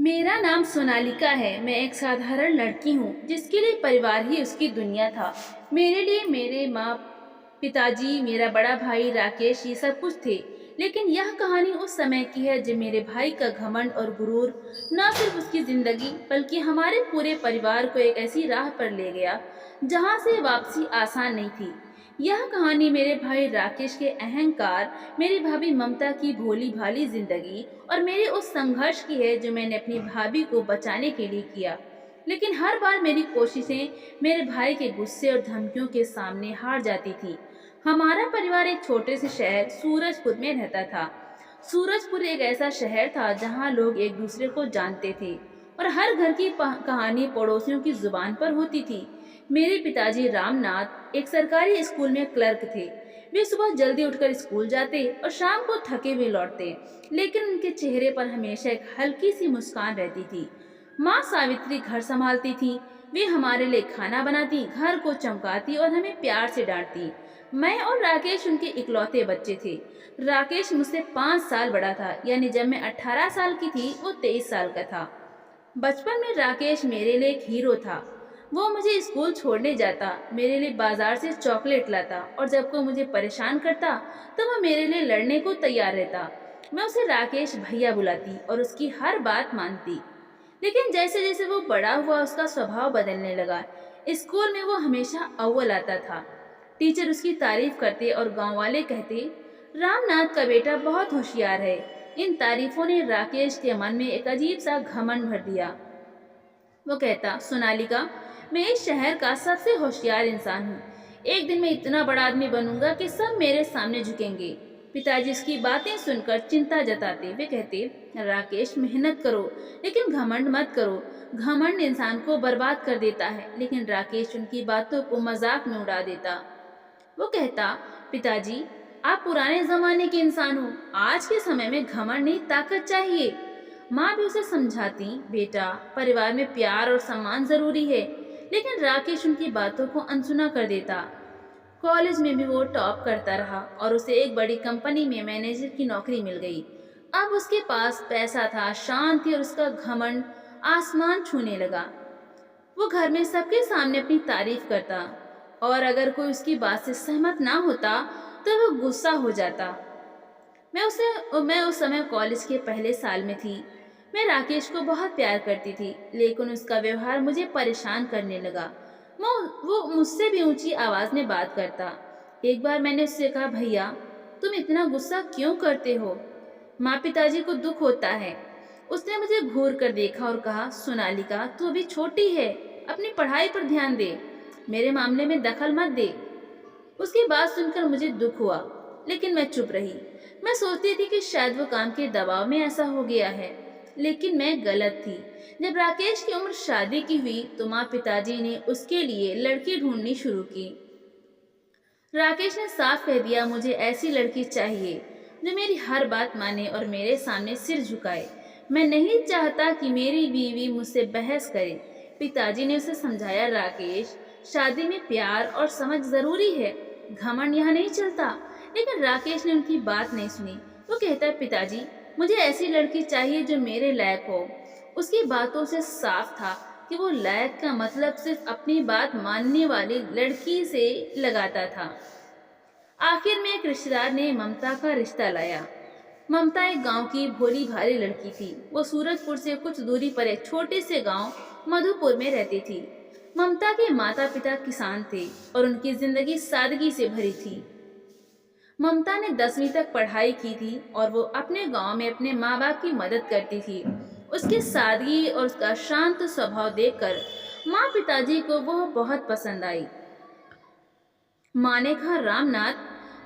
मेरा नाम सोनालिका है। मैं एक साधारण लड़की हूँ जिसके लिए परिवार ही उसकी दुनिया था। मेरे लिए मेरे माँ, पिताजी, मेरा बड़ा भाई राकेश ये सब कुछ थे। लेकिन यह कहानी उस समय की है जब मेरे भाई का घमंड और गुरूर न सिर्फ उसकी जिंदगी बल्कि हमारे पूरे परिवार को एक ऐसी राह पर ले गया जहाँ से वापसी आसान नहीं थी। यह कहानी मेरे भाई राकेश के अहंकार, मेरी भाभी ममता की भोली भाली जिंदगी और मेरे उस संघर्ष की है जो मैंने अपनी भाभी को बचाने के लिए किया। लेकिन हर बार मेरी कोशिशें मेरे भाई के गुस्से और धमकियों के सामने हार जाती थी। हमारा परिवार एक छोटे से शहर सूरजपुर में रहता था। सूरजपुर एक ऐसा शहर था जहाँ लोग एक दूसरे को जानते थे और हर घर की कहानी पड़ोसियों की जुबान पर होती थी। मेरे पिताजी रामनाथ एक सरकारी स्कूल में क्लर्क थे। वे सुबह जल्दी उठकर स्कूल जाते और शाम को थके हुए लौटते, लेकिन उनके चेहरे पर हमेशा एक हल्की सी मुस्कान रहती थी। माँ सावित्री घर संभालती थी। वे हमारे लिए खाना बनाती, घर को चमकाती और हमें प्यार से डांटती। मैं और राकेश उनके इकलौते बच्चे थे। राकेश मुझसे 5 साल बड़ा था, यानी जब मैं 18 साल की थी वो 23 साल का था। बचपन में राकेश मेरे लिए एक हीरो था। वो मुझे स्कूल छोड़ने जाता, मेरे लिए बाजार से चॉकलेट लाता और जब कोई मुझे परेशान करता तो वो मेरे लिए लड़ने को तैयार रहता। मैं उसे राकेश भैया बुलाती और उसकी हर बात मानती। लेकिन जैसे जैसे वो बड़ा हुआ उसका स्वभाव बदलने लगा। स्कूल में वो हमेशा अव्वल आता था। टीचर उसकी तारीफ करते और गांव वाले कहते, रामनाथ का बेटा बहुत होशियार है। इन तारीफों ने राकेश के मन में एक अजीब सा घमंड भर दिया। वो कहता, सोनालिका, मैं इस शहर का सबसे होशियार इंसान हूँ। एक दिन मैं इतना बड़ा आदमी बनूंगा कि सब मेरे सामने झुकेंगे। पिताजी उसकी बातें सुनकर चिंता जताते। वे कहते, राकेश, मेहनत करो लेकिन घमंड मत करो। घमंड इंसान को बर्बाद कर देता है। लेकिन राकेश उनकी बातों को मजाक में उड़ा देता। वो कहता, पिताजी, आप पुराने जमाने के इंसान हो। आज के समय में घमंड नहीं, ताकत चाहिए। माँ भी उसे समझाती, बेटा, परिवार में प्यार और सम्मान जरूरी है। लेकिन राकेश उनकी बातों को अनसुना कर देता। कॉलेज में भी वो टॉप करता रहा और उसे एक बड़ी कंपनी में मैनेजर की नौकरी मिल गई। अब उसके पास पैसा था, शान थी और उसका घमंड आसमान छूने लगा। वो घर में सबके सामने अपनी तारीफ करता और अगर कोई उसकी बात से सहमत ना होता तो वो गुस्सा हो जाता। मैं उस समय कॉलेज के पहले साल में थी। मैं राकेश को बहुत प्यार करती थी, लेकिन उसका व्यवहार मुझे परेशान करने लगा। वो मुझसे भी ऊंची आवाज में बात करता। एक बार मैंने उससे कहा, भैया, तुम इतना गुस्सा क्यों करते हो? माँ पिताजी को दुख होता है। उसने मुझे घूर कर देखा और कहा, सोनालिका, तू अभी छोटी है, अपनी पढ़ाई पर ध्यान दे, मेरे मामले में दखल मत दे। उसकी बात सुनकर मुझे दुख हुआ, लेकिन मैं चुप रही। मैं सोचती थी कि शायद वो काम के दबाव में ऐसा हो गया है, लेकिन मैं गलत थी। जब राकेश की उम्र शादी की हुई तो माँ पिताजी ने उसके लिए लड़की ढूंढनी शुरू की। राकेश ने साफ कह दिया, मुझे ऐसी लड़की चाहिए जो मेरी हर बात माने और मेरे सामने सिर झुकाए। मैं नहीं चाहता कि मेरी बीवी मुझसे बहस करे। पिताजी ने उसे समझाया, राकेश, शादी में प्यार और समझ जरूरी है, घमंड यहाँ नहीं चलता। लेकिन राकेश ने उनकी बात नहीं सुनी। वो कहता, पिताजी, मुझे ऐसी लड़की चाहिए जो मेरे लायक हो। उसकी बातों से साफ था कि वो लायक का मतलब सिर्फ अपनी बात मानने वाली लड़की से लगाता था। आखिर में एक रिश्तेदार ने ममता का रिश्ता लाया। ममता एक गांव की भोली भाली लड़की थी। वो सूरजपुर से कुछ दूरी पर एक छोटे से गांव मधुपुर में रहती थी। ममता के माता पिता किसान थे और उनकी जिंदगी सादगी से भरी थी। ममता ने 10वीं तक पढ़ाई की थी और वो अपने गांव में अपने माँ बाप की मदद करती थी। उसकी सादगी और उसका शांत स्वभाव देखकर माँ पिताजी को वो बहुत पसंद आई। माँ ने कहा, रामनाथ,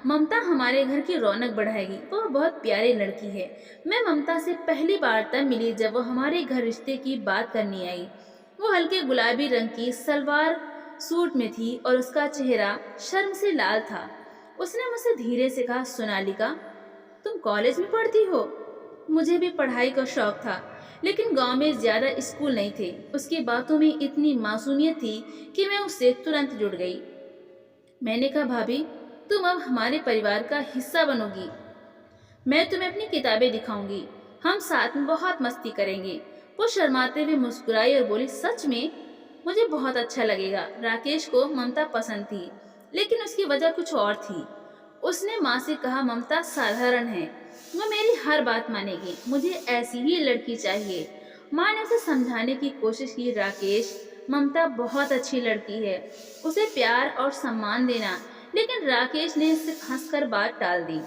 ममता हमारे घर की रौनक बढ़ाएगी। वो बहुत प्यारी लड़की है। मैं ममता से पहली बार तब मिली जब वो हमारे घर रिश्ते की बात करनी आई। वो हल्के गुलाबी रंग की सलवार सूट में थी और उसका चेहरा शर्म से लाल था। उसने मुझसे धीरे से कहा, सोनालिका, तुम कॉलेज में पढ़ती हो? मुझे भी पढ़ाई का शौक था, लेकिन गांव में ज्यादा स्कूल नहीं थे। उसकी बातों में इतनी मासूमियत थी कि मैं उससे तुरंत जुड़ गई। मैंने कहा, भाभी, तुम अब हमारे परिवार का हिस्सा बनोगी। मैं तुम्हें अपनी किताबें दिखाऊंगी। हम साथ में बहुत मस्ती करेंगे। वो शर्माते हुए मुस्कुराई और बोली, सच में? मुझे बहुत अच्छा लगेगा। राकेश को ममता पसंद थी, लेकिन उसकी वजह कुछ और थी। उसने माँ से कहा, ममता साधारण है, वो मेरी हर बात मानेगी, मुझे ऐसी ही लड़की चाहिए। माँ ने उसे समझाने की कोशिश की, राकेश, ममता बहुत अच्छी लड़की है, उसे प्यार और सम्मान देना। लेकिन राकेश ने सिर्फ हंसकर बात टाल दी।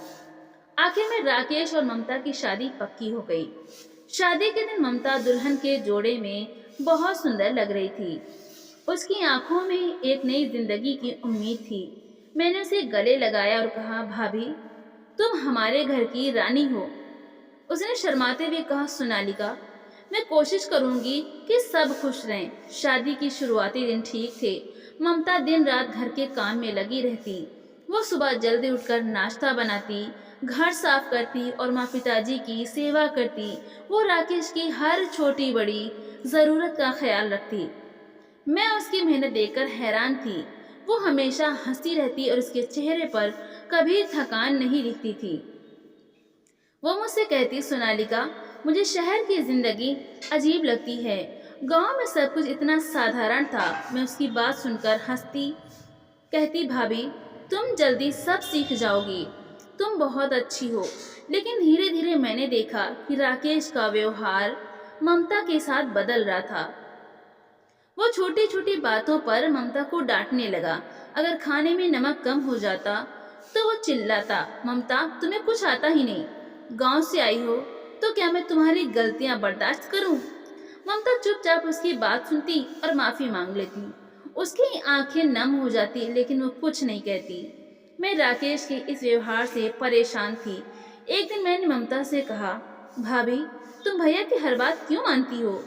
आखिर में राकेश और ममता की शादी पक्की हो गई। शादी के दिन ममता दुल्हन के जोड़े में बहुत सुंदर लग रही थी। उसकी आंखों में एक नई जिंदगी की उम्मीद थी। मैंने उसे गले लगाया और कहा, भाभी, तुम हमारे घर की रानी हो। उसने शर्माते हुए कहा, सोनालिका, मैं कोशिश करूंगी कि सब खुश रहें। शादी की शुरुआती दिन ठीक थे। ममता दिन रात घर के काम में लगी रहती। वो सुबह जल्दी उठकर नाश्ता बनाती, घर साफ करती और माँ पिताजी की सेवा करती। वो राकेश की हर छोटी बड़ी जरूरत का ख्याल रखती। मैं उसकी मेहनत देखकर हैरान थी। वो हमेशा हंसती रहती और उसके चेहरे पर कभी थकान नहीं दिखती थी। वो मुझसे कहती, सोनालिका, मुझे शहर की जिंदगी अजीब लगती है, गांव में सब कुछ इतना साधारण था। मैं उसकी बात सुनकर हंसती, कहती, भाभी, तुम जल्दी सब सीख जाओगी, तुम बहुत अच्छी हो। लेकिन धीरे धीरे मैंने देखा कि राकेश का व्यवहार ममता के साथ बदल रहा था। वो छोटी छोटी बातों पर ममता को डांटने लगा। अगर खाने में नमक कम हो जाता तो वो चिल्लाता, ममता, तुम्हें कुछ आता ही नहीं, गांव से आई हो तो क्या मैं तुम्हारी गलतियां बर्दाश्त करूं? ममता चुपचाप उसकी बात सुनती और माफी मांग लेती। उसकी आंखें नम हो जाती, लेकिन वो कुछ नहीं कहती। मैं राकेश के इस व्यवहार से परेशान थी। एक दिन मैंने ममता से कहा, भाभी, तुम भैया की हर बात क्यों मानती हो?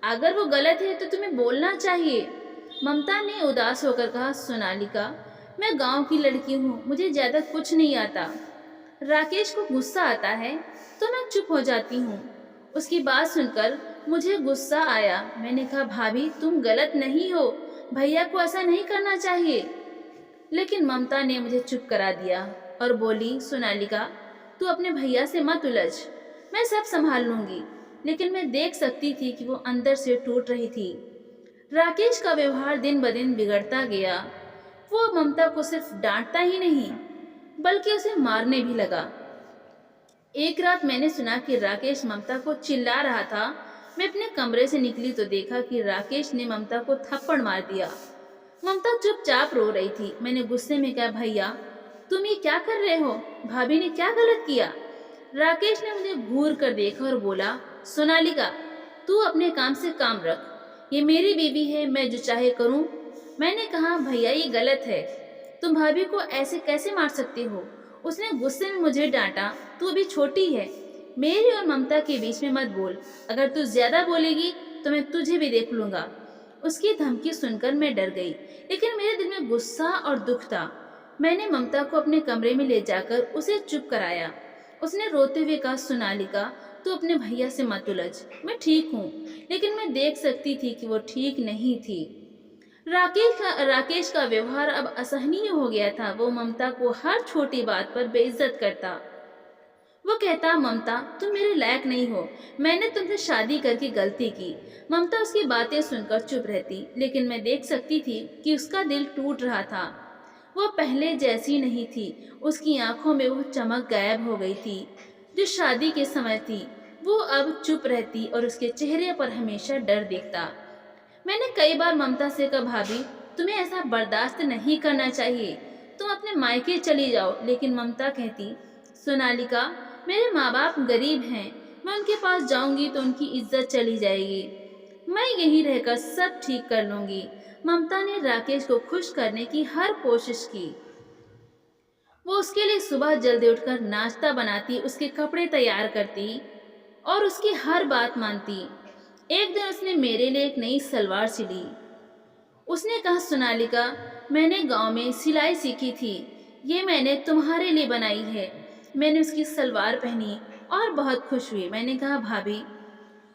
अगर वो गलत है तो तुम्हें बोलना चाहिए। ममता ने उदास होकर कहा, सोनालिका, मैं गांव की लड़की हूँ, मुझे ज्यादा कुछ नहीं आता। राकेश को गुस्सा आता है तो मैं चुप हो जाती हूँ। उसकी बात सुनकर मुझे गुस्सा आया। मैंने कहा, भाभी, तुम गलत नहीं हो, भैया को ऐसा नहीं करना चाहिए। लेकिन ममता ने मुझे चुप करा दिया और बोली, सोनालिका, तू अपने भैया से मत उलझ, मैं सब संभाल लूंगी। लेकिन मैं देख सकती थी कि वो अंदर से टूट रही थी। राकेश का व्यवहार दिन ब दिन बिगड़ता गया। वो ममता को सिर्फ डांटता ही नहीं, बल्कि उसे मारने भी लगा। एक रात मैंने सुना कि राकेश ममता को चिल्ला रहा था। मैं अपने कमरे से निकली तो देखा कि राकेश ने ममता को थप्पड़ मार दिया। ममता चुपचाप रो रही थी। मैंने गुस्से में कहा, भैया, तुम ये क्या कर रहे हो? भाभी ने क्या गलत किया? राकेश ने मुझे घूर कर देखा और बोला, सोनालिका, तू अपने काम से काम रख, ये मेरी बीवी है, मैं जो चाहे करूं। मैंने कहा, भैया, ये गलत है, तुम भाभी को ऐसे कैसे मार सकते हो? उसने गुस्से में मुझे डांटा, तू अभी छोटी है, मेरी और ममता के बीच में मत बोल, अगर तू ज्यादा बोलेगी तो मैं तुझे भी देख लूंगा। उसकी धमकी सुनकर मैं डर गई, लेकिन मेरे दिल में गुस्सा और दुख था। मैंने ममता को अपने कमरे में ले जाकर उसे चुप कराया। उसने रोते हुए कहा, सोनालिका, तू अपने भैया से मत उलझ, मैं ठीक हूँ। लेकिन मैं देख सकती थी कि वो ठीक नहीं थी। राकेश का व्यवहार अब असहनीय हो गया था। वो ममता को हर छोटी बात पर बेइज्जत करता। वो कहता, ममता, तुम मेरे लायक नहीं हो, मैंने तुमसे शादी करके गलती की। ममता उसकी बातें सुनकर चुप रहती, लेकिन मैं देख सकती थी कि उसका दिल टूट रहा था। वो पहले जैसी नहीं थी। उसकी आंखों में वो चमक गायब हो गई थी जो शादी के समय थी। वो अब चुप रहती और उसके चेहरे पर हमेशा डर दिखता। मैंने कई बार ममता से कहा, भाभी, तुम्हें ऐसा बर्दाश्त नहीं करना चाहिए, तुम अपने मायके चली जाओ। लेकिन ममता कहती, सोनालिका, मेरे माँ बाप गरीब हैं, मैं उनके पास जाऊंगी तो उनकी इज्जत चली जाएगी, मैं यहीं रहकर सब ठीक कर लूंगी। ममता ने राकेश को खुश करने की हर कोशिश की। वो उसके लिए सुबह जल्दी उठकर नाश्ता बनाती, उसके कपड़े तैयार करती और उसकी हर बात मानती। एक दिन उसने मेरे लिए एक नई सलवार सिली। उसने कहा, सोनालिका, मैंने गांव में सिलाई सीखी थी, ये मैंने तुम्हारे लिए बनाई है। मैंने उसकी सलवार पहनी और बहुत खुश हुई। मैंने कहा, भाभी,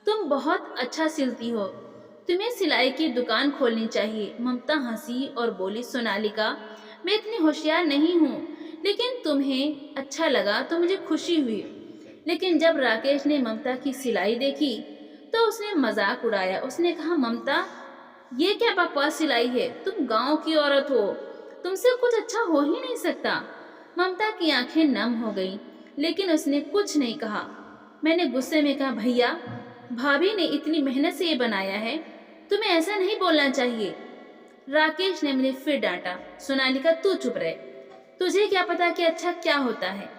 तुम बहुत अच्छा सिलती हो, तुम्हें सिलाई की दुकान खोलनी चाहिए। ममता हंसी और बोली, सोनालिका, मैं इतनी होशियार नहीं हूँ, लेकिन तुम्हें अच्छा लगा तो मुझे खुशी हुई। लेकिन जब राकेश ने ममता की सिलाई देखी तो तो उसने मजाक उड़ाया। उसने कहा, ममता, ये क्या बकवास सिलाई है? तुम गांव की औरत हो, तुमसे कुछ अच्छा हो ही नहीं सकता। ममता की आंखें नम हो गईं, लेकिन उसने कुछ नहीं कहा। मैंने गुस्से में कहा, भैया, भाभी ने इतनी मेहनत से ये बनाया है, तुम्हें ऐसा नहीं बोलना चाहिए। राकेश ने मुझे फिर डांटा, सोनालिका तू चुप रहे, तुझे क्या पता कि अच्छा क्या होता है।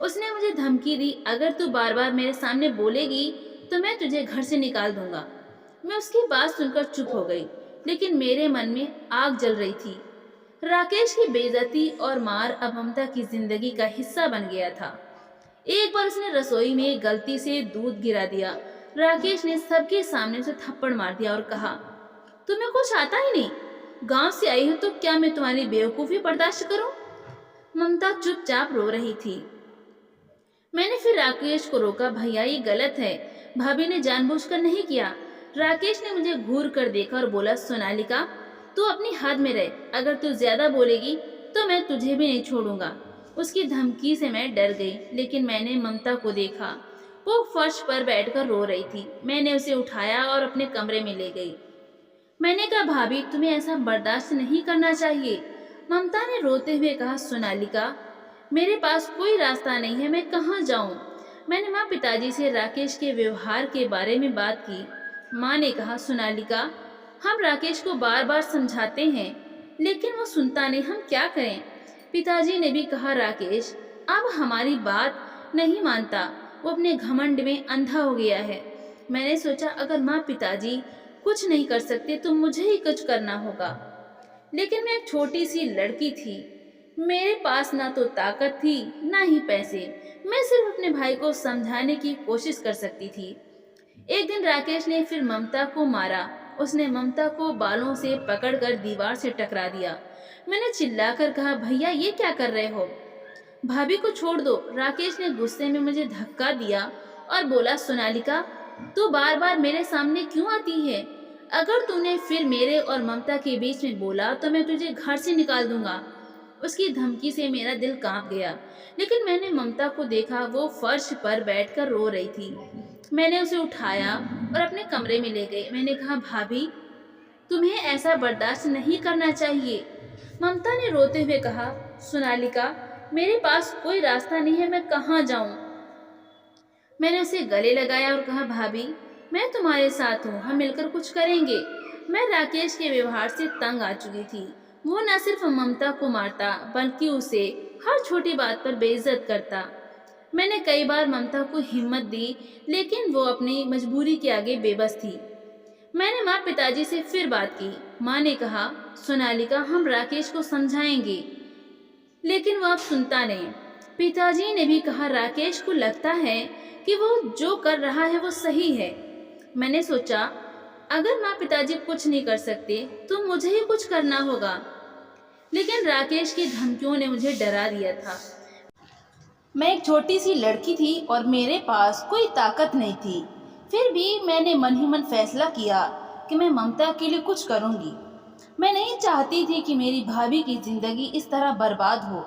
उसने मुझे धमकी दी, अगर तू बार बार मेरे सामने बोलेगी तो मैं तुझे घर से निकाल दूंगा। मैं उसकी बात सुनकर चुप हो गई, लेकिन मेरे मन में आग जल रही थी। राकेश की बेइज्जती और मार अब ममता की जिंदगी का हिस्सा बन गया था। एक बार उसने रसोई में गलती से दूध गिरा दिया। राकेश ने सबके सामने उसे थप्पड़ मार दिया और कहा, तुम्हें कुछ आता ही नहीं, गांव से आई हो तो क्या मैं तुम्हारी बेवकूफी बर्दाश्त करूं? ममता चुपचाप रो रही थी। मैंने फिर राकेश को रोका, भैया ये गलत है, भाभी ने जानबूझकर नहीं किया। राकेश ने मुझे घूर कर देखा और बोला, सोनालिका, तू अपनी हद में रह, अगर तू ज्यादा बोलेगी तो मैं तुझे भी नहीं छोड़ूंगा। उसकी धमकी से मैं डर गई, लेकिन मैंने ममता को देखा, वो फर्श पर बैठकर रो रही थी। मैंने उसे उठाया और अपने कमरे में ले गई। मैंने कहा, भाभी, तुम्हें ऐसा बर्दाश्त नहीं करना चाहिए। ममता ने रोते हुए कहा, सोनालिका, मेरे पास कोई रास्ता नहीं है, मैं कहाँ जाऊं? मैंने माँ पिताजी से राकेश के व्यवहार के बारे में बात की। माँ ने कहा, सोनालिका, हम राकेश को बार बार समझाते हैं, लेकिन वो सुनता नहीं, हम क्या करें? पिताजी ने भी कहा, राकेश अब हमारी बात नहीं मानता, वो अपने घमंड में अंधा हो गया है। मैंने सोचा, अगर माँ पिताजी कुछ नहीं कर सकते तो मुझे ही कुछ करना होगा। लेकिन मैं एक छोटी सी लड़की थी, मेरे पास ना तो ताकत थी ना ही पैसे। मैं सिर्फ अपने भाई को समझाने की कोशिश कर सकती थी। एक दिन राकेश ने फिर ममता को मारा। उसने ममता को बालों से पकड़कर दीवार से टकरा दिया। मैंने चिल्लाकर कहा, भैया ये क्या कर रहे हो? भाभी को छोड़ दो। राकेश ने गुस्से में मुझे धक्का दिया और बोला, सोनालिका, तू बार बार मेरे सामने क्यों आती है? अगर तूने फिर मेरे और ममता के बीच में बोला तो मैं तुझे घर से निकाल दूंगा। उसकी धमकी से मेरा दिल कांप गया, लेकिन मैंने ममता को देखा, वो फर्श पर बैठकर रो रही थी। मैंने उसे उठाया और अपने कमरे में ले गई। मैंने कहा, भाभी, तुम्हें ऐसा बर्दाश्त नहीं करना चाहिए। ममता ने रोते हुए कहा, सोनालिका, मेरे पास कोई रास्ता नहीं है, मैं कहाँ जाऊं? मैंने उसे गले लगाया और कहा, भाभी, मैं तुम्हारे साथ हूँ, हम मिलकर कुछ करेंगे। मैं राकेश के व्यवहार से तंग आ चुकी थी। वो न सिर्फ ममता को मारता, बल्कि उसे हर छोटी बात पर बेइज्जत करता। मैंने कई बार ममता को हिम्मत दी, लेकिन वो अपनी मजबूरी के आगे बेबस थी। मैंने माँ पिताजी से फिर बात की। माँ ने कहा, सोनालिका, हम राकेश को समझाएंगे, लेकिन वो अब सुनता नहीं। पिताजी ने भी कहा, राकेश को लगता है कि वो जो कर रहा है वो सही है। मैंने सोचा, अगर माँ पिताजी कुछ नहीं कर सकते तो मुझे ही कुछ करना होगा। लेकिन राकेश की धमकियों ने मुझे डरा दिया था। मैं एक छोटी सी लड़की थी और मेरे पास कोई ताकत नहीं थी। फिर भी मैंने मन ही मन फैसला किया कि मैं ममता के लिए कुछ करूंगी। मैं नहीं चाहती थी कि मेरी भाभी की जिंदगी इस तरह बर्बाद हो।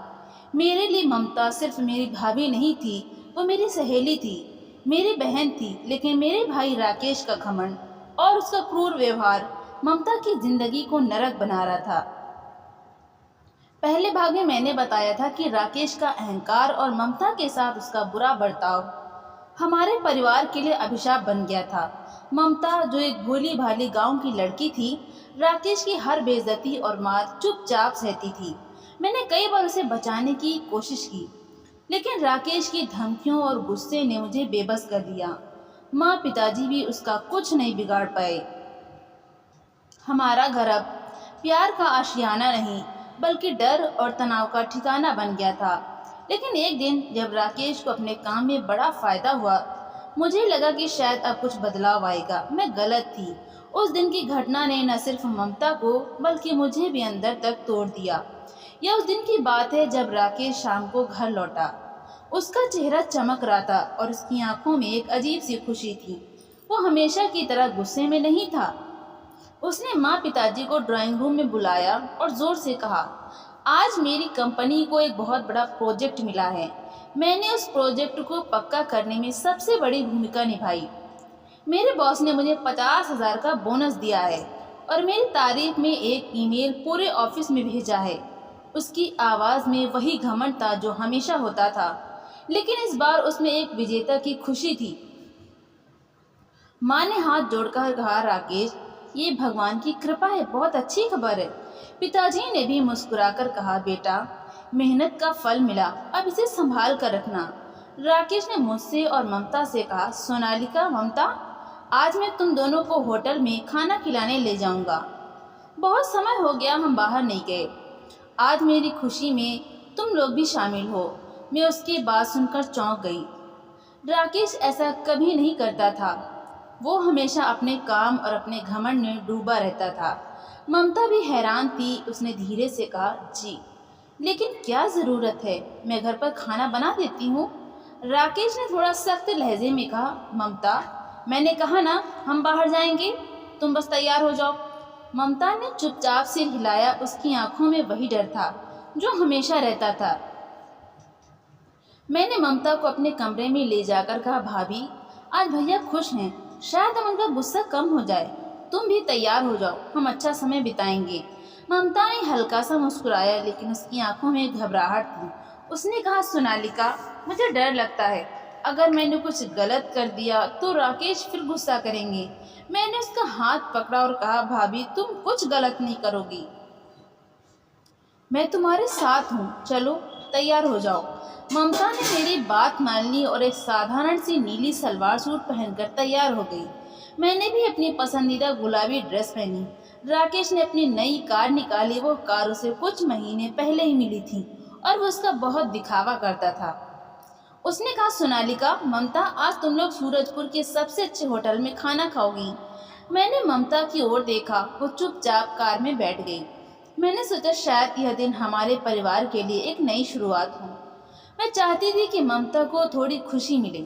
मेरे लिए ममता सिर्फ मेरी भाभी नहीं थी, वो मेरी सहेली थी, मेरी बहन थी। लेकिन मेरे भाई राकेश का घमंड और उसका क्रूर व्यवहार ममता की जिंदगी को नरक बना रहा था। पहले भाग में मैंने बताया था कि राकेश का अहंकार और ममता के साथ उसका बुरा बर्ताव हमारे परिवार के लिए अभिशाप बन गया था। ममता, जो एक भोली भाली गांव की लड़की थी, राकेश की हर बेइज्जती और मार चुपचाप सहती थी। मैंने कई बार उसे बचाने की कोशिश की, लेकिन राकेश की धमकियों और गुस्से ने मुझे बेबस कर दिया। माँ पिताजी भी उसका कुछ नहीं बिगाड़ पाए। हमारा घर अब प्यार का आशियाना नहीं, बल्कि डर और तनाव का ठिकाना बन गया था। लेकिन एक दिन जब राकेश को अपने काम में बड़ा फायदा हुआ, मुझे लगा कि शायद अब कुछ बदलाव आएगा। मैं गलत थी। उस दिन की घटना ने न सिर्फ ममता को बल्कि मुझे भी अंदर तक तोड़ दिया। यह उस दिन की बात है जब राकेश शाम को घर लौटा। उसका चेहरा चमक रहा था और उसकी आंखों में एक अजीब सी खुशी थी। वो हमेशा की तरह गुस्से में नहीं था। उसने माँ पिताजी को ड्राइंग रूम में बुलाया और जोर से कहा, आज मेरी कंपनी को एक बहुत बड़ा प्रोजेक्ट मिला है। मैंने उस प्रोजेक्ट को पक्का करने में सबसे बड़ी भूमिका निभाई। मेरे बॉस ने मुझे 50,000 का बोनस दिया है और मेरी तारीफ में एक ईमेल पूरे ऑफिस में भेजा है। उसकी आवाज़ में वही घमंड था जो हमेशा होता था, लेकिन इस बार उसमें एक विजेता की खुशी थी। माँ ने हाथ जोड़कर कहा, राकेश, ये भगवान की कृपा है, बहुत अच्छी खबर है। पिताजी ने भी मुस्कुराकर कहा, बेटा, मेहनत का फल मिला, अब इसे संभाल कर रखना। राकेश ने मुझसे और ममता से कहा, सोनालिका, ममता, आज मैं तुम दोनों को होटल में खाना खिलाने ले जाऊंगा। बहुत समय हो गया हम बाहर नहीं गए। आज मेरी खुशी में तुम लोग भी शामिल हो। मैं उसकी बात सुनकर चौंक गई। राकेश ऐसा कभी नहीं करता था। वो हमेशा अपने काम और अपने घमंड में डूबा रहता था। ममता भी हैरान थी। उसने धीरे से कहा, जी, लेकिन क्या ज़रूरत है, मैं घर पर खाना बना देती हूँ। राकेश ने थोड़ा सख्त लहजे में कहा, ममता, मैंने कहा ना हम बाहर जाएंगे, तुम बस तैयार हो जाओ। ममता ने चुपचाप सिर हिलाया। उसकी आंखों में वही डर था जो हमेशा रहता था। मैंने ममता को अपने कमरे में ले जाकर कहा, भाभी, आज भैया खुश हैं, शायद अब उनका गुस्सा कम हो जाए। तुम भी तैयार हो जाओ, हम अच्छा समय बिताएंगे। ममता ने हल्का सा मुस्कुराया, लेकिन उसकी आंखों में घबराहट थी। उसने कहा, सोनालिका, मुझे डर लगता है, अगर मैंने कुछ गलत कर दिया तो राकेश फिर गुस्सा करेंगे। मैंने उसका हाथ पकड़ा और कहा, भाभी, तुम कुछ गलत नहीं करोगी, मैं तुम्हारे साथ हूँ, चलो तैयार हो जाओ। ममता ने मेरी बात मान ली और एक साधारण सी नीली सलवार सूट पहनकर तैयार हो गई। मैंने भी अपनी पसंदीदा गुलाबी ड्रेस पहनी। राकेश ने अपनी नई कार निकाली। वो कार उसे कुछ महीने पहले ही मिली थी और वो उसका बहुत दिखावा करता था। उसने कहा, सोनालिका, ममता, आज तुम लोग सूरजपुर के सबसे अच्छे होटल में खाना खाओगी। मैंने ममता की ओर देखा। वो चुपचाप कार में बैठ गई। मैंने सोचा शायद यह दिन हमारे परिवार के लिए एक नई शुरुआत हो। मैं चाहती थी कि ममता को थोड़ी खुशी मिले।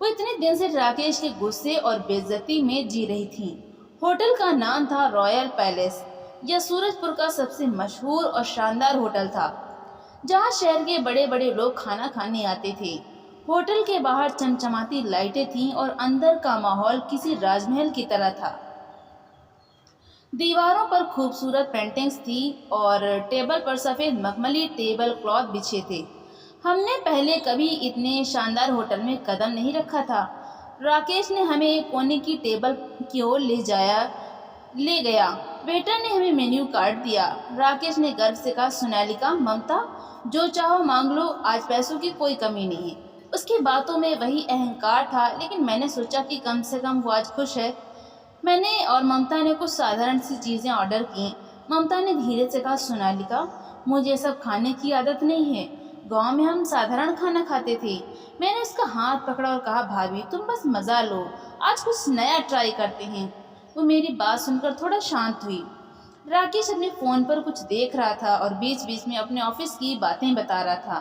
वो इतने दिन से राकेश के गुस्से और बेइज्जती में जी रही थी। होटल का नाम था रॉयल पैलेस। यह सूरजपुर का सबसे मशहूर और शानदार होटल था, जहाँ शहर के बड़े बड़े लोग खाना खाने आते थे। होटल के बाहर चमचमाती लाइटें थीं और अंदर का माहौल किसी राजमहल की तरह था। दीवारों पर खूबसूरत पेंटिंग्स थी और टेबल पर सफ़ेद मखमली टेबल क्लॉथ बिछे थे। हमने पहले कभी इतने शानदार होटल में कदम नहीं रखा था। राकेश ने हमें एक कोने की टेबल की ओर ले गया। वेटर ने हमें मेन्यू कार्ड दिया। राकेश ने गर्व से कहा, सोनालिका, ममता, जो चाहो मांग लो, आज पैसों की कोई कमी नहीं है। उसकी बातों में वही अहंकार था, लेकिन मैंने सोचा कि कम से कम वो आज खुश है। मैंने और ममता ने कुछ साधारण सी चीज़ें ऑर्डर की। ममता ने धीरे से कहा, सोनालिका, मुझे सब खाने की आदत नहीं है, गांव में हम साधारण खाना खाते थे। मैंने उसका हाथ पकड़ा और कहा, भाभी, तुम बस मज़ा लो, आज कुछ नया ट्राई करते हैं। वो मेरी बात सुनकर थोड़ा शांत हुई। राकेश अपने फ़ोन पर कुछ देख रहा था और बीच बीच में अपने ऑफिस की बातें बता रहा था।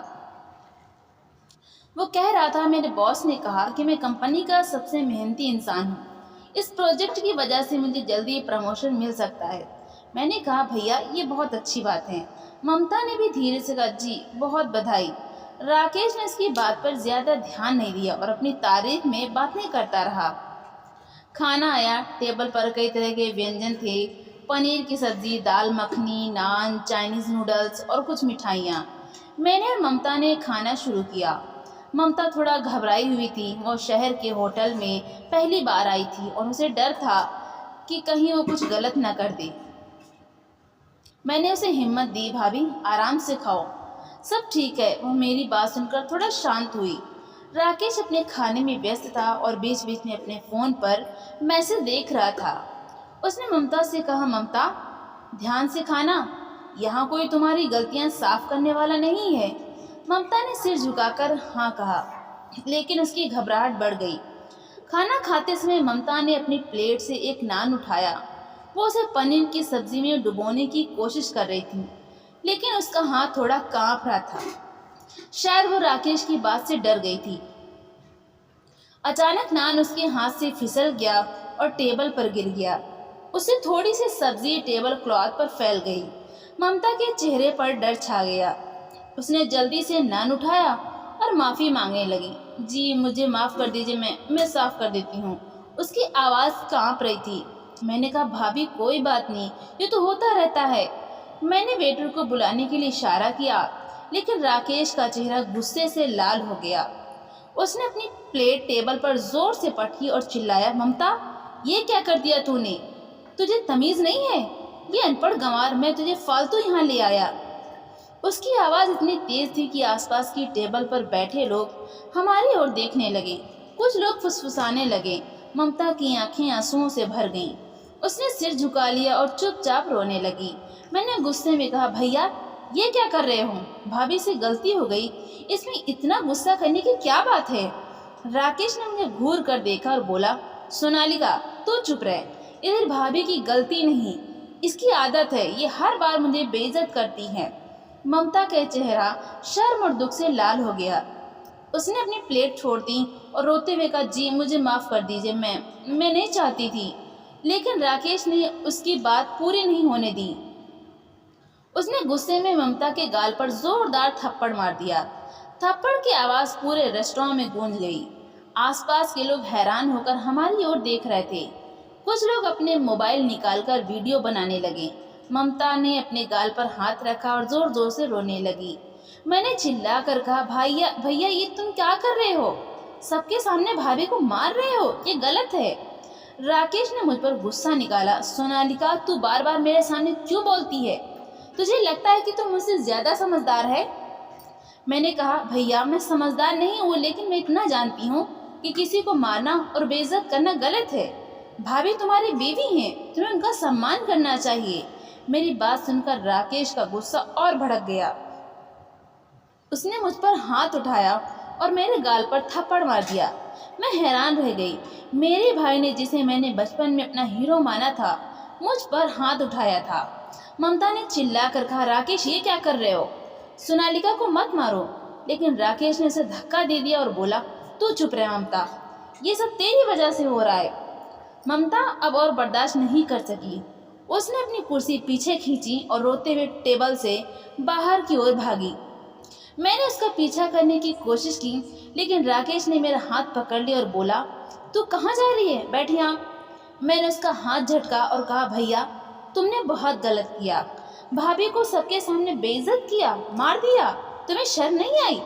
वो कह रहा था, मेरे बॉस ने कहा कि मैं कंपनी का सबसे मेहनती इंसान हूँ। इस प्रोजेक्ट की वजह से मुझे जल्दी प्रमोशन मिल सकता है। मैंने कहा, भैया, ये बहुत अच्छी बात है। ममता ने भी धीरे से कहा, जी, बहुत बधाई। राकेश ने इसकी बात पर ज़्यादा ध्यान नहीं दिया और अपनी तारीफ में बातें करता रहा। खाना आया। टेबल पर कई तरह के व्यंजन थे, पनीर की सब्जी, दाल मखनी, नान, चाइनीज़ नूडल्स और कुछ मिठाइयाँ। मैंने और ममता ने खाना शुरू किया। ममता थोड़ा घबराई हुई थी। वो शहर के होटल में पहली बार आई थी और उसे डर था कि कहीं वो कुछ गलत न कर दे। मैंने उसे हिम्मत दी, भाभी, आराम से खाओ, सब ठीक है। वो मेरी बात सुनकर थोड़ा शांत हुई। राकेश अपने खाने में व्यस्त था और बीच बीच में अपने फ़ोन पर मैसेज देख रहा था। उसने ममता से कहा, ममता, ध्यान से खाना, यहाँ कोई तुम्हारी गलतियाँ साफ करने वाला नहीं है। ममता ने सिर झुकाकर हाँ कहा, लेकिन उसकी घबराहट बढ़ गई। खाना खाते समय ममता ने अपनी प्लेट से एक नान उठाया। वो उसे पनीर की सब्जी में डुबोने की कोशिश कर रही थी, लेकिन उसका हाथ थोड़ा कांप रहा था। शायद वो राकेश की बात से डर गई थी। अचानक नान उसके हाथ से फिसल गया और टेबल पर गिर गया। उससे थोड़ी सी सब्जी टेबल क्लॉथ पर फैल गई। ममता के चेहरे पर डर छा गया। उसने जल्दी से नान उठाया और माफ़ी मांगने लगी। जी, मुझे माफ़ कर दीजिए, मैं साफ़ कर देती हूँ। उसकी आवाज़ कांप रही थी। मैंने कहा, भाभी कोई बात नहीं, ये तो होता रहता है। मैंने वेटर को बुलाने के लिए इशारा किया, लेकिन राकेश का चेहरा गुस्से से लाल हो गया। उसने अपनी प्लेट टेबल पर जोर से पटकी और चिल्लाया, ममता, ये क्या कर दिया तूने? तुझे तमीज़ नहीं है? ये अनपढ़ गंवार, मैं तुझे फालतू यहाँ ले आया। उसकी आवाज़ इतनी तेज थी कि आसपास की टेबल पर बैठे लोग हमारी ओर देखने लगे। कुछ लोग फुसफुसाने लगे। ममता की आंखें आंसुओं से भर गईं। उसने सिर झुका लिया और चुपचाप रोने लगी। मैंने गुस्से में कहा, भैया ये क्या कर रहे हो? भाभी से गलती हो गई, इसमें इतना गुस्सा करने की क्या बात है? राकेश ने मुझे घूर कर देखा और बोला, सोनालिका तू चुप रह, इधर भाभी की गलती नहीं, इसकी आदत है, ये हर बार मुझे बेइज्जत करती है। ममता का चेहरा शर्म और दुख से लाल हो गया। उसने अपनी प्लेट छोड़ दी और रोते हुए कहा, जी मुझे माफ़ कर दीजिए, मैं नहीं चाहती थी। लेकिन राकेश ने उसकी बात पूरी नहीं होने दी। उसने गुस्से में ममता के गाल पर जोरदार थप्पड़ मार दिया। थप्पड़ की आवाज़ पूरे रेस्टोरेंट में गूंज गई। आसपास के लोग हैरान होकर हमारी ओर देख रहे थे। कुछ लोग अपने मोबाइल निकालकर वीडियो बनाने लगे। ममता ने अपने गाल पर हाथ रखा और जोर जोर से रोने लगी। मैंने चिल्ला कर कहा, भैया भैया ये तुम क्या कर रहे हो? सबके सामने भाभी को मार रहे हो, ये गलत है। राकेश ने मुझ पर गुस्सा निकाला, सोनालिका तू बार बार मेरे सामने क्यों बोलती है? तुझे लगता है कि तुम मुझसे ज़्यादा समझदार है? मैंने कहा, भैया मैं समझदार नहीं हूँ, लेकिन मैं इतना जानती हूँ कि किसी को मारना और बेइज्जत करना गलत है। भाभी तुम्हारी बीवी हैं, तुम्हें उनका सम्मान करना चाहिए। मेरी बात सुनकर राकेश का गुस्सा और भड़क गया। उसने मुझ पर हाथ उठाया और मेरे गाल पर थप्पड़ मार दिया। मैं हैरान रह गई। मेरे भाई ने, जिसे मैंने बचपन में अपना हीरो माना था, मुझ पर हाथ उठाया था। ममता ने चिल्ला कर कहा, राकेश ये क्या कर रहे हो? सोनालिका को मत मारो। लेकिन राकेश ने उसे धक्का दे दिया और बोला, तू चुप रह ममता, ये सब तेरी वजह से हो रहा है। ममता अब और बर्दाश्त नहीं कर सकी। उसने अपनी कुर्सी पीछे खींची और रोते हुए टेबल से बाहर की ओर भागी। मैंने उसका पीछा करने की कोशिश की, लेकिन राकेश ने मेरा हाथ पकड़ लिया और बोला, तू कहाँ जा रही है? बैठ यहाँ। मैंने उसका हाथ झटका और कहा, भैया तुमने बहुत गलत किया। भाभी को सबके सामने बेइज्जत किया, मार दिया, तुम्हें शर्म नहीं आई?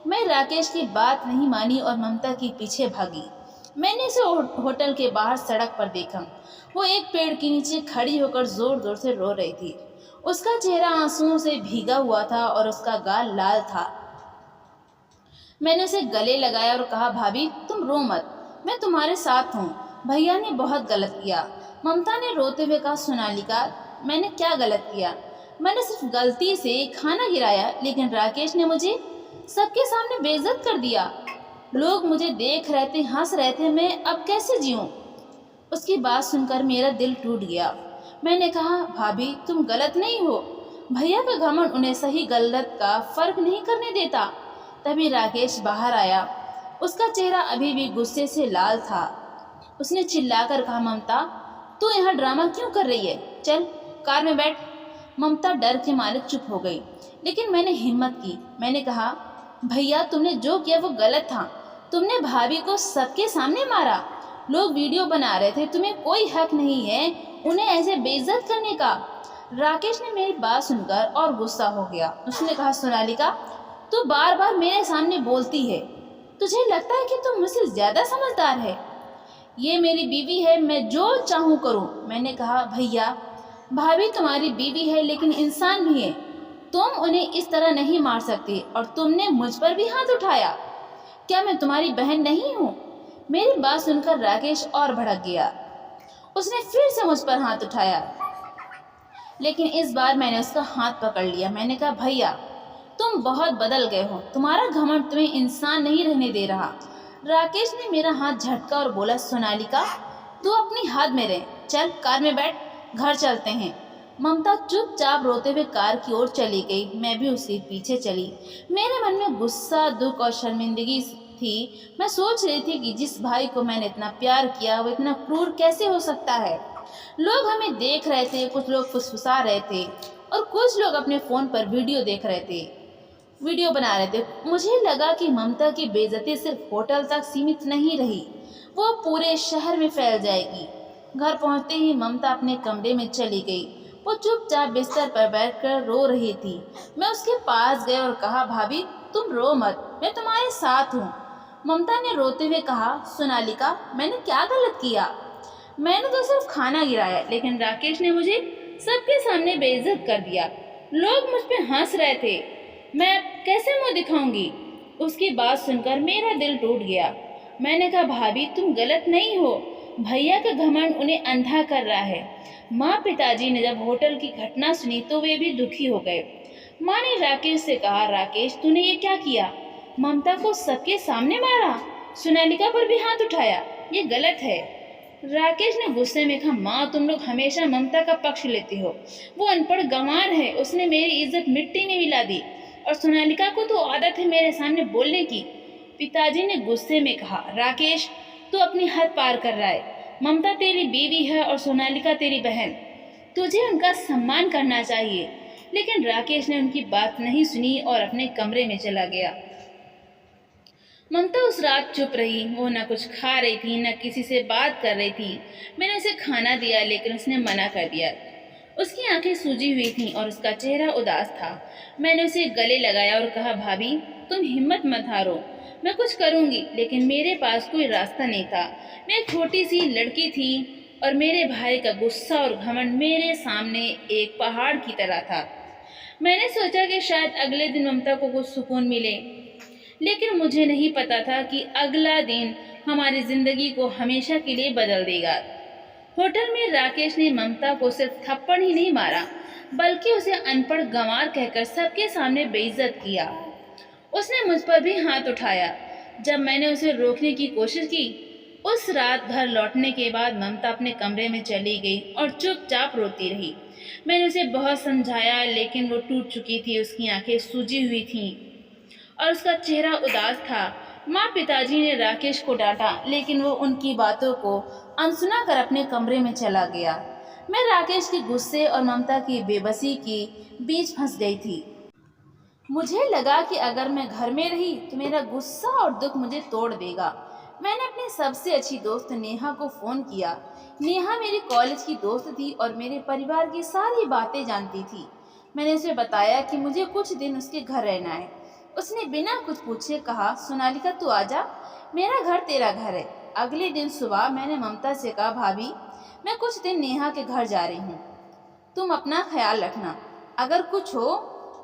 मैं राकेश की बात नहीं मानी और ममता के पीछे भागी। मैंने उसे होटल के बाहर सड़क पर देखा। वो एक पेड़ के नीचे खड़ी होकर जोर जोर से रो रही थी। उसका चेहरा आंसुओं से भीगा हुआ था और उसका गाल लाल था। मैंने उसे गले लगाया और कहा, भाभी तुम रो मत, मैं तुम्हारे साथ हूँ। भैया ने बहुत गलत किया। ममता ने रोते हुए कहा, सोनालिका मैंने क्या गलत किया? मैंने सिर्फ गलती से खाना गिराया, लेकिन राकेश ने मुझे सबके सामने बेइज्जत कर दिया। लोग मुझे देख रहे थे, हंस रहे थे, मैं अब कैसे जीऊँ? उसकी बात सुनकर मेरा दिल टूट गया। मैंने कहा, भाभी तुम गलत नहीं हो। भैया का घमंड उन्हें सही गलत का फर्क नहीं करने देता। तभी राकेश बाहर आया। उसका चेहरा अभी भी गुस्से से लाल था। उसने चिल्लाकर कहा, ममता तू यहाँ ड्रामा क्यों कर रही है? चल कार में बैठ। ममता डर के मारे चुप हो गई, लेकिन मैंने हिम्मत की। मैंने कहा, भैया तुमने जो किया वो गलत था। तुमने भाभी को सबके सामने मारा। लोग वीडियो बना रहे थे, तुम्हें कोई हक नहीं है उन्हें ऐसे बेइज्जत करने का। राकेश ने मेरी बात सुनकर और गुस्सा हो गया। उसने कहा, सोनालिका तू बार बार मेरे सामने बोलती है, तुझे लगता है कि तुम मुझसे ज़्यादा समझदार है? ये मेरी बीवी है, मैं जो चाहूँ करूँ। मैंने कहा, भैया भाभी तुम्हारी बीवी है, लेकिन इंसान भी है। तुम उन्हें इस तरह नहीं मार सकती और तुमने मुझ पर भी हाथ उठाया। क्या मैं तुम्हारी बहन नहीं हूँ? मेरी बात सुनकर राकेश और भड़क गया। उसने फिर से मुझ पर हाथ उठाया, लेकिन इस बार मैंने उसका हाथ पकड़ लिया। मैंने कहा, भैया तुम बहुत बदल गए हो, तुम्हारा घमंड तुम्हें इंसान नहीं रहने दे रहा। राकेश ने मेरा हाथ झटका और बोला, सोनालिका तू अपनी हद में रह, चल कार में बैठ, घर चलते हैं। ममता चुपचाप रोते हुए कार की ओर चली गई। मैं भी उसके पीछे चली। मेरे मन में गुस्सा, दुख और शर्मिंदगी थी। मैं सोच रही थी कि जिस भाई को मैंने इतना प्यार किया वो इतना क्रूर कैसे हो सकता है। लोग हमें देख रहे थे, कुछ लोग फुसफुसा रहे थे और कुछ लोग अपने फ़ोन पर वीडियो देख रहे थे। वीडियो बना रहे थे। मुझे लगा कि ममता की बेइज्जती सिर्फ होटल तक सीमित नहीं रही, वो पूरे शहर में फैल जाएगी। घर पहुंचते ही ममता अपने कमरे में चली गई। वो चुपचाप बिस्तर पर बैठकर रो रही थी। मैं उसके पास गए और कहा, भाभी तुम रो मत, मैं तुम्हारे साथ हूँ। ममता ने रोते हुए कहा, सोनालिका मैंने क्या गलत किया? मैंने तो सिर्फ खाना गिराया, लेकिन राकेश ने मुझे सबके सामने बेइज्जत कर दिया। लोग मुझ पे हंस रहे थे, मैं कैसे मुंह दिखाऊंगी? उसकी बात सुनकर मेरा दिल टूट गया। मैंने कहा, भाभी तुम गलत नहीं हो, भैया का घमंड उन्हें अंधा कर रहा है। माँ पिताजी ने जब होटल की घटना सुनी तो वे भी दुखी हो गए। माँ ने राकेश से कहा, राकेश तूने ये क्या किया? ममता को सबके सामने मारा, सोनालिका पर भी हाथ उठाया, ये गलत है। राकेश ने गुस्से में कहा, माँ तुम लोग हमेशा ममता का पक्ष लेती हो, वो अनपढ़ गंवार है, उसने मेरी इज्जत मिट्टी में मिला दी, और सोनालिका को तो आदत है मेरे सामने बोलने की। पिताजी ने गुस्से में कहा, राकेश तू अपनी हद पार कर रहा है, ममता तेरी बीवी है और सोनालिका तेरी बहन, तुझे उनका सम्मान करना चाहिए। लेकिन राकेश ने उनकी बात नहीं सुनी और अपने कमरे में चला गया। ममता उस रात चुप रही। वो न कुछ खा रही थी, न किसी से बात कर रही थी। मैंने उसे खाना दिया, लेकिन उसने मना कर दिया। उसकी आंखें सूजी हुई थीं और उसका चेहरा उदास था। मैंने उसे गले लगाया और कहा, भाभी तुम हिम्मत मत हारो, मैं कुछ करूंगी। लेकिन मेरे पास कोई रास्ता नहीं था। मैं एक छोटी सी लड़की थी और मेरे भाई का गुस्सा और घमंड मेरे सामने एक पहाड़ की तरह था। मैंने सोचा कि शायद अगले दिन ममता को कुछ सुकून मिले, लेकिन मुझे नहीं पता था कि अगला दिन हमारी जिंदगी को हमेशा के लिए बदल देगा। होटल में राकेश ने ममता को सिर्फ थप्पड़ ही नहीं मारा, बल्कि उसे अनपढ़ गंवार कहकर सबके सामने बेइज्जत किया। उसने मुझ पर भी हाथ उठाया। जब मैंने उसे रोकने की कोशिश की, उस रात घर लौटने के बाद ममता अपने कमरे में चली गई और चुपचाप रोती रही। मैंने उसे बहुत समझाया, लेकिन वो टूट चुकी थी। उसकी आंखें सूजी हुई थीं और उसका चेहरा उदास था। माँ पिताजी ने राकेश को डांटा, लेकिन वो उनकी बातों को अनसुना कर अपने कमरे में चला गया। मैं राकेश के गुस्से और ममता की बेबसी के बीच फंस गई थी। मुझे लगा कि अगर मैं घर में रही तो मेरा गुस्सा और दुख मुझे तोड़ देगा। मैंने अपनी सबसे अच्छी दोस्त नेहा को फ़ोन किया। नेहा मेरी कॉलेज की दोस्त थी और मेरे परिवार की सारी बातें जानती थी। मैंने उसे बताया कि मुझे कुछ दिन उसके घर रहना है। उसने बिना कुछ पूछे कहा, सोनालिका तू आजा, मेरा घर तेरा घर है। अगले दिन सुबह मैंने ममता से कहा, भाभी मैं कुछ दिन नेहा के घर जा रही हूँ, तुम अपना ख्याल रखना, अगर कुछ हो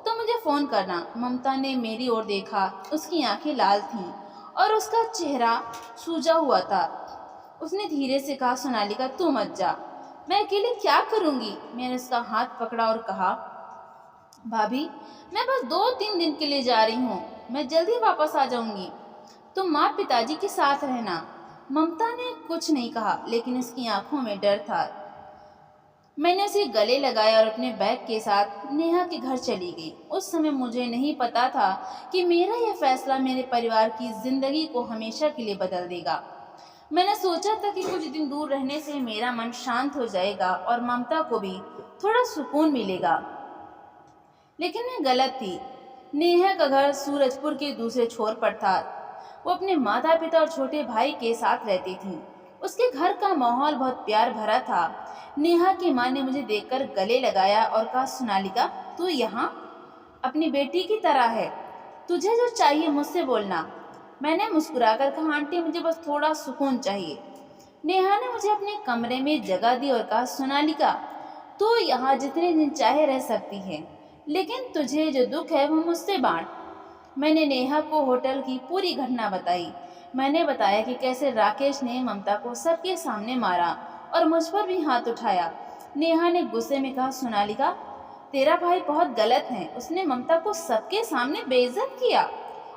तो मुझे फ़ोन करना। ममता ने मेरी ओर देखा। उसकी आंखें लाल थीं और उसका चेहरा सूजा हुआ था। उसने धीरे से कहा, सोनालिका तू मत जा, मैं अकेले क्या करूँगी? मैंने उसका हाथ पकड़ा और कहा, भाभी मैं बस 2-3 दिन के लिए जा रही हूँ, मैं जल्दी वापस आ जाऊंगी, तुम माँ पिताजी के साथ रहना। ममता ने कुछ नहीं कहा, लेकिन उसकी आंखों में डर था। मैंने उसे गले लगाया और अपने बैग के साथ नेहा के घर चली गई। उस समय मुझे नहीं पता था कि मेरा यह फैसला मेरे परिवार की जिंदगी को हमेशा के लिए बदल देगा। मैंने सोचा था कि कुछ दिन दूर रहने से मेरा मन शांत हो जाएगा और ममता को भी थोड़ा सुकून मिलेगा, लेकिन मैं गलत थी। नेहा का घर सूरजपुर के दूसरे छोर पर था। वो अपने माता पिता और छोटे भाई के साथ रहती थी। उसके घर का माहौल बहुत प्यार भरा था। नेहा की माँ ने मुझे देखकर गले लगाया और कहा, सोनालिका तू यहाँ अपनी बेटी की तरह है, तुझे जो चाहिए मुझसे बोलना। मैंने मुस्कुराकर कहा, आंटी मुझे बस थोड़ा सुकून चाहिए। नेहा ने मुझे अपने कमरे में जगह दी और कहा, सोनालिका तू यहाँ जितने दिन चाहे रह सकती है, लेकिन तुझे जो दुख है वो मुझसे बांट। मैंने नेहा को होटल की पूरी घटना बताई। मैंने बताया कि कैसे राकेश ने ममता को सबके सामने मारा और मुझ पर भी हाथ उठाया। नेहा ने गुस्से में कहा, सोनालिका तेरा भाई बहुत गलत है, उसने ममता को सबके सामने बेइज्जत किया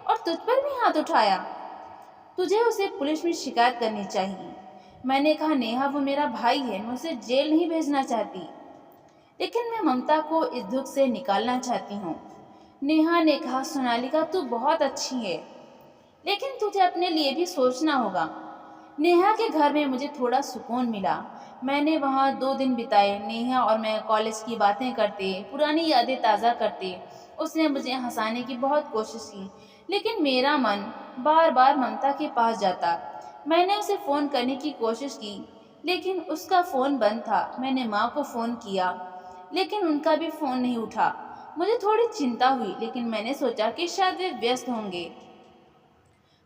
और तुझ पर भी हाथ उठाया, तुझे उसे पुलिस में शिकायत करनी चाहिए। मैंने कहा, नेहा वो मेरा भाई है, मैं उसे जेल नहीं भेजना चाहती, लेकिन मैं ममता को इस दुख से निकालना चाहती हूँ। नेहा ने कहा, सोनालिका तू बहुत अच्छी है, लेकिन तुझे अपने लिए भी सोचना होगा। नेहा के घर में मुझे थोड़ा सुकून मिला। मैंने वहाँ 2 दिन बिताए। नेहा और मैं कॉलेज की बातें करते, पुरानी यादें ताज़ा करते उसने मुझे हंसाने की बहुत कोशिश की, लेकिन मेरा मन बार बार ममता के पास जाता। मैंने उसे फ़ोन करने की कोशिश की, लेकिन उसका फ़ोन बंद था। मैंने माँ को फ़ोन किया, लेकिन उनका भी फ़ोन नहीं उठा। मुझे थोड़ी चिंता हुई, लेकिन मैंने सोचा कि शायद वे व्यस्त होंगे।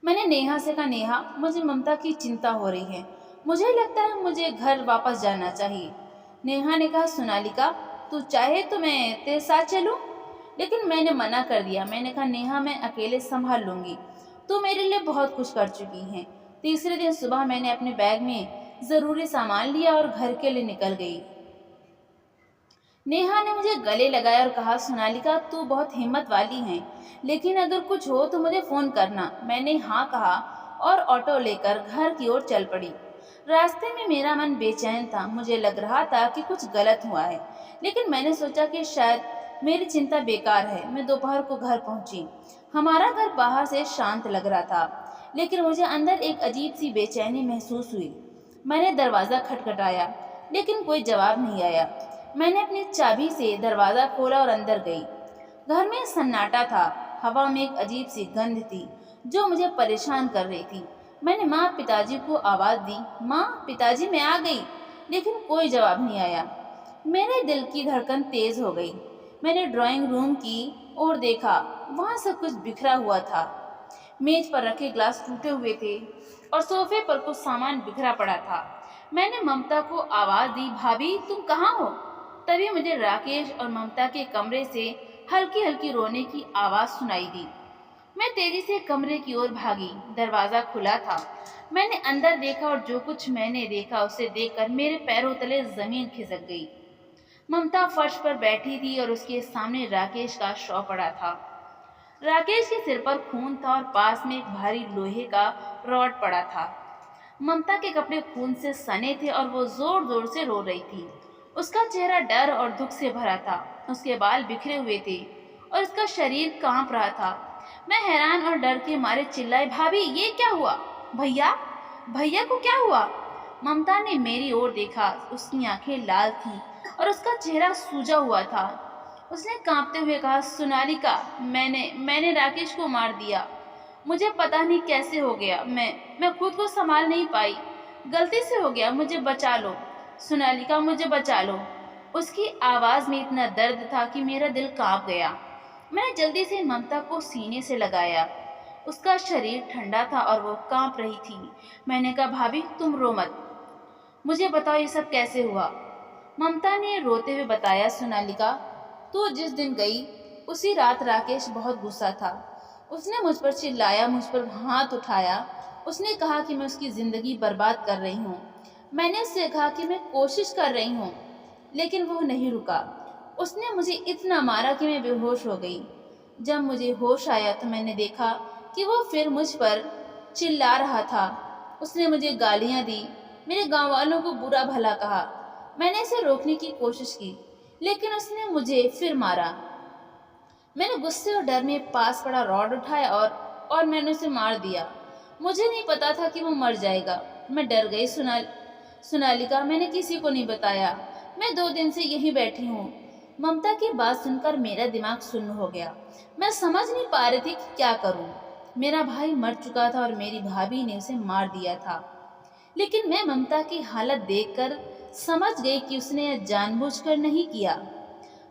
मैंने नेहा से कहा, नेहा, मुझे ममता की चिंता हो रही है। मुझे लगता है मुझे घर वापस जाना चाहिए। नेहा ने कहा, सोनालिका, तू चाहे तो मैं तेरे साथ चलूं? लेकिन मैंने मना कर दिया। मैंने कहा, नेहा, मैं अकेले संभाल लूंगी। तू मेरे लिए बहुत कुछ कर चुकी है। तीसरे दिन सुबह मैंने अपने बैग में ज़रूरी सामान लिया और घर के लिए निकल गई। नेहा ने मुझे गले लगाया और कहा, सोनालिका, तू बहुत हिम्मत वाली है, लेकिन अगर कुछ हो तो मुझे फ़ोन करना। मैंने हाँ कहा और ऑटो लेकर घर की ओर चल पड़ी। रास्ते में मेरा मन बेचैन था। मुझे लग रहा था कि कुछ गलत हुआ है, लेकिन मैंने सोचा कि शायद मेरी चिंता बेकार है। मैं दोपहर को घर पहुंची। हमारा घर बाहर से शांत लग रहा था, लेकिन मुझे अंदर एक अजीब सी बेचैनी महसूस हुई। मैंने दरवाज़ा खटखटाया, लेकिन कोई जवाब नहीं आया। मैंने अपनी चाबी से दरवाज़ा खोला और अंदर गई। घर में सन्नाटा था। हवा में एक अजीब सी गंध थी जो मुझे परेशान कर रही थी। मैंने माँ पिताजी को आवाज़ दी, माँ पिताजी, मैं आ गई, लेकिन कोई जवाब नहीं आया। मेरे दिल की धड़कन तेज़ हो गई। मैंने ड्राइंग रूम की ओर देखा। वहाँ सब कुछ बिखरा हुआ था। मेज पर रखे ग्लास टूटे हुए थे और सोफे पर कुछ सामान बिखरा पड़ा था। मैंने ममता को आवाज़ दी, भाभी, तुम कहाँ हो? तभी मुझे राकेश और ममता के कमरे से हल्की हल्की रोने की आवाज़ सुनाई दी। मैं तेजी से कमरे की ओर भागी। दरवाज़ा खुला था। मैंने अंदर देखा और जो कुछ मैंने देखा उसे देखकर मेरे पैरों तले ज़मीन खिसक गई। ममता फर्श पर बैठी थी और उसके सामने राकेश का शव पड़ा था। राकेश के सिर पर खून था और पास में एक भारी लोहे का रॉड पड़ा था। ममता के कपड़े खून से सने थे और वो जोर जोर से रो रही थी। उसका चेहरा डर और दुख से भरा था। उसके बाल बिखरे हुए थे और उसका शरीर कांप रहा था। मैं हैरान और डर के मारे चिल्लाई, भाभी, ये क्या हुआ? भैया, भैया को क्या हुआ? ममता ने मेरी ओर देखा। उसकी आंखें लाल थीं और उसका चेहरा सूजा हुआ था। उसने कांपते हुए कहा, सोनालिका, मैंने राकेश को मार दिया। मुझे पता नहीं कैसे हो गया। मैं खुद को संभाल नहीं पाई। गलती से हो गया, मुझे बचा लो। सोनालिका, मुझे बचा लो। उसकी आवाज़ में इतना दर्द था कि मेरा दिल कांप गया। मैंने जल्दी से ममता को सीने से लगाया। उसका शरीर ठंडा था और वो कांप रही थी। मैंने कहा, भाभी, तुम रो मत, मुझे बताओ ये सब कैसे हुआ? ममता ने रोते हुए बताया, सोनालिका, तू जिस दिन गई उसी रात राकेश बहुत गुस्सा था। उसने मुझ पर चिल्लाया, मुझ पर हाथ उठाया। उसने कहा कि मैं उसकी ज़िंदगी बर्बाद कर रही हूँ। मैंने उससे कहा कि मैं कोशिश कर रही हूँ, लेकिन वो नहीं रुका। उसने मुझे इतना मारा कि मैं बेहोश हो गई। जब मुझे होश आया तो मैंने देखा कि वो फिर मुझ पर चिल्ला रहा था। उसने मुझे गालियाँ दी, मेरे गाँव वालों को बुरा भला कहा। मैंने इसे रोकने की कोशिश की, लेकिन उसने मुझे फिर मारा। मैंने गुस्से और डर में पास पड़ा रॉड उठाया और मैंने उसे मार दिया। मुझे नहीं पता था कि वो मर जाएगा। मैं डर गई। सोनालिका, मैंने किसी को नहीं बताया। मैं 2 दिन से यहीं बैठी हूँ। ममता की बात सुनकर मेरा दिमाग सुन्न हो गया। मैं समझ नहीं पा रही थी कि क्या करूँ। मेरा भाई मर चुका था और मेरी भाभी ने उसे मार दिया था, लेकिन मैं ममता की हालत देखकर समझ गई कि उसने यह जानबूझकर नहीं किया।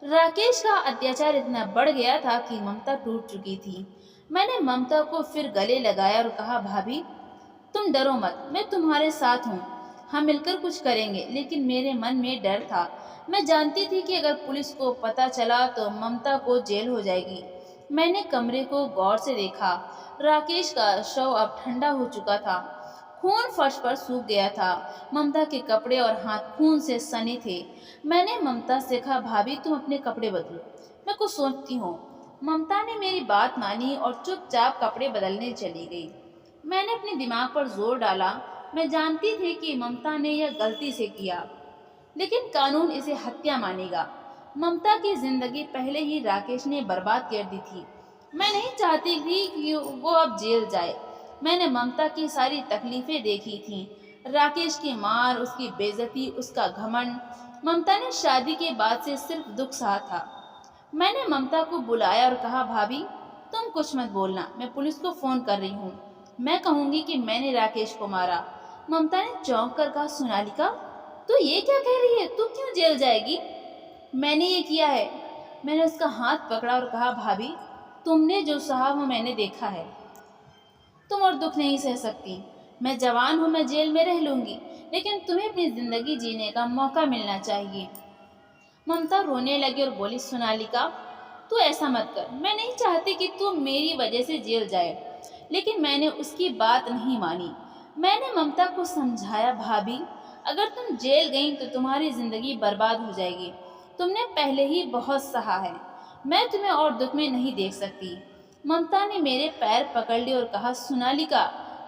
राकेश का अत्याचार इतना बढ़ गया था कि ममता टूट चुकी थी। मैंने ममता को फिर गले लगाया और कहा, भाभी, तुम डरो मत, मैं तुम्हारे साथ हूँ। हम मिलकर कुछ करेंगे। लेकिन मेरे मन में डर था। मैं जानती थी कि अगर पुलिस को पता चला तो ममता को जेल हो जाएगी। मैंने कमरे को गौर से देखा। राकेश का शव अब ठंडा हो चुका था। खून फर्श पर सूख गया था। ममता के कपड़े और हाथ खून से सने थे। मैंने ममता से कहा, भाभी, तुम अपने कपड़े बदलो, मैं कुछ सोचती हूँ। ममता ने मेरी बात मानी और चुपचाप कपड़े बदलने चली गई। मैंने अपने दिमाग पर जोर डाला। मैं जानती थी कि ममता ने यह गलती से किया, लेकिन कानून इसे हत्या मानेगा। ममता की जिंदगी पहले ही राकेश ने बर्बाद कर दी थी। मैं नहीं चाहती थी कि वो अब जेल जाए। मैंने ममता की सारी तकलीफें देखी थीं, राकेश की मार, उसकी बेइज्जती, उसका घमंड। ममता ने शादी के बाद से सिर्फ दुख सहा था। मैंने ममता को बुलाया और कहा, भाभी तुम कुछ मत बोलना, मैं पुलिस को फोन कर रही हूँ। मैं कहूँगी कि मैंने राकेश को मारा। ममता ने चौंक कर कहा, सोनालिका तू ये क्या कह रही है, तू क्यों जेल जाएगी? मैंने ये किया है। मैंने उसका हाथ पकड़ा और कहा, भाभी तुमने जो सहा वो मैंने देखा है। तुम और दुख नहीं सह सकती। मैं जवान हूँ, मैं जेल में रह लूंगी, लेकिन तुम्हें अपनी जिंदगी जीने का मौका मिलना चाहिए। ममता रोने लगी और बोली, सोनालिका तू ऐसा मत कर, मैं नहीं चाहती कि तू मेरी वजह से जेल जाए। लेकिन मैंने उसकी बात नहीं मानी। मैंने ममता को समझाया, भाभी अगर तुम जेल गई तो तुम्हारी जिंदगी बर्बाद हो जाएगी। तुमने पहले ही बहुत सहा है, मैं तुम्हें और दुख में नहीं देख सकती। ममता ने मेरे पैर पकड़ लिए और कहा, सोनालिका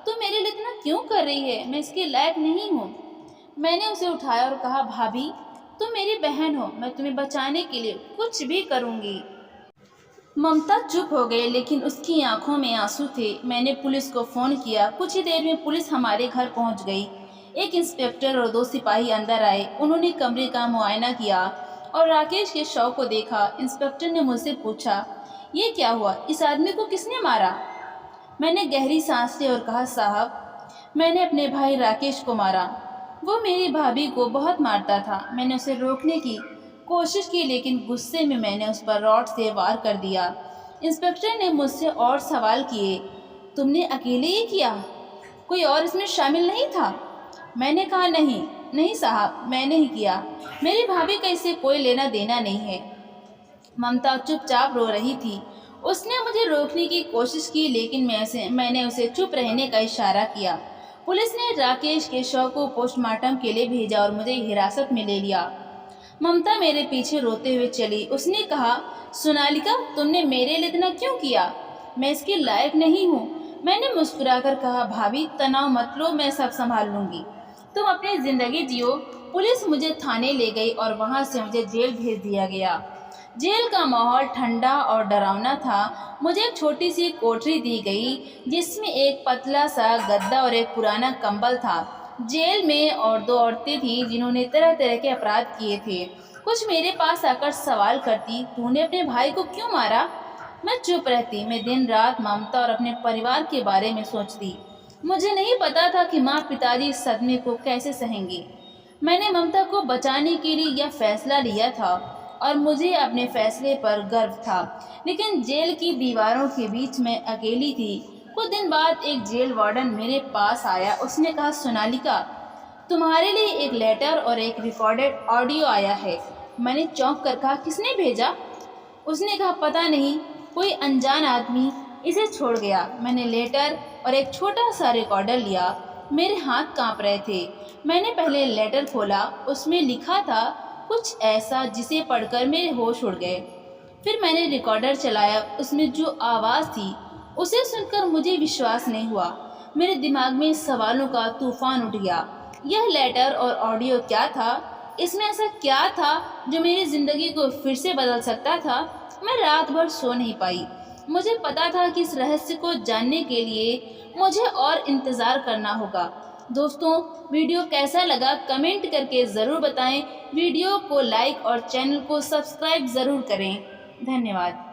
तू मेरे लिए इतना क्यों कर रही है, मैं इसके लायक नहीं हूँ। मैंने उसे उठाया और कहा, भाभी तुम मेरी बहन हो, मैं तुम्हें बचाने के लिए कुछ भी करूँगी। ममता चुप हो गई, लेकिन उसकी आंखों में आंसू थे। मैंने पुलिस को फ़ोन किया। कुछ ही देर में पुलिस हमारे घर पहुंच गई। एक इंस्पेक्टर और 2 सिपाही अंदर आए। उन्होंने कमरे का मुआयना किया और राकेश के शव को देखा। इंस्पेक्टर ने मुझसे पूछा, ये क्या हुआ, इस आदमी को किसने मारा? मैंने गहरी सांस ली और कहा, साहब मैंने अपने भाई राकेश को मारा। वो मेरी भाभी को बहुत मारता था। मैंने उसे रोकने की कोशिश की, लेकिन गुस्से में मैंने उस पर रॉड से वार कर दिया। इंस्पेक्टर ने मुझसे और सवाल किए, तुमने अकेले ये किया, कोई और इसमें शामिल नहीं था? मैंने कहा, नहीं नहीं साहब, मैंने ही किया, मेरी भाभी का इससे कोई लेना देना नहीं है। ममता चुपचाप रो रही थी। उसने मुझे रोकने की कोशिश की, लेकिन मैंने उसे चुप रहने का इशारा किया। पुलिस ने राकेश के शव को पोस्टमार्टम के लिए भेजा और मुझे हिरासत में ले लिया। ममता मेरे पीछे रोते हुए चली। उसने कहा, सोनालिका तुमने मेरे लिए इतना क्यों किया, मैं इसके लायक नहीं हूँ। मैंने मुस्कुराकर कहा, भाभी तनाव मत लो, मैं सब संभाल लूँगी, तुम अपनी ज़िंदगी जियो। पुलिस मुझे थाने ले गई और वहाँ से मुझे जेल भेज दिया गया। जेल का माहौल ठंडा और डरावना था। मुझे एक छोटी सी कोठरी दी गई, जिसमें एक पतला सा गद्दा और एक पुराना कंबल था। जेल में और 2 औरतें थीं जिन्होंने तरह तरह के अपराध किए थे। कुछ मेरे पास आकर सवाल करती, तूने अपने भाई को क्यों मारा? मैं चुप रहती। मैं दिन रात ममता और अपने परिवार के बारे में सोचती। मुझे नहीं पता था कि माँ पिताजी इस सदमे को कैसे सहेंगी। मैंने ममता को बचाने के लिए यह फैसला लिया था और मुझे अपने फैसले पर गर्व था। लेकिन जेल की दीवारों के बीच मैं अकेली थी। कुछ दिन बाद एक जेल वार्डन मेरे पास आया। उसने कहा, सोनालिका तुम्हारे लिए एक लेटर और एक रिकॉर्डेड ऑडियो आया है। मैंने चौंक कर कहा, किसने भेजा? उसने कहा, पता नहीं, कोई अनजान आदमी इसे छोड़ गया। मैंने लेटर और एक छोटा सा रिकॉर्डर लिया। मेरे हाथ कांप रहे थे। मैंने पहले लेटर खोला। उसमें लिखा था कुछ ऐसा जिसे पढ़कर मेरे होश उड़ गए। फिर मैंने रिकॉर्डर चलाया। उसमें जो आवाज़ थी उसे सुनकर मुझे विश्वास नहीं हुआ। मेरे दिमाग में सवालों का तूफान उठ गया। यह लेटर और ऑडियो क्या था? इसमें ऐसा क्या था जो मेरी ज़िंदगी को फिर से बदल सकता था? मैं रात भर सो नहीं पाई। मुझे पता था कि इस रहस्य को जानने के लिए मुझे और इंतज़ार करना होगा। दोस्तों, वीडियो कैसा लगा कमेंट करके ज़रूर बताएं। वीडियो को लाइक और चैनल को सब्सक्राइब ज़रूर करें। धन्यवाद।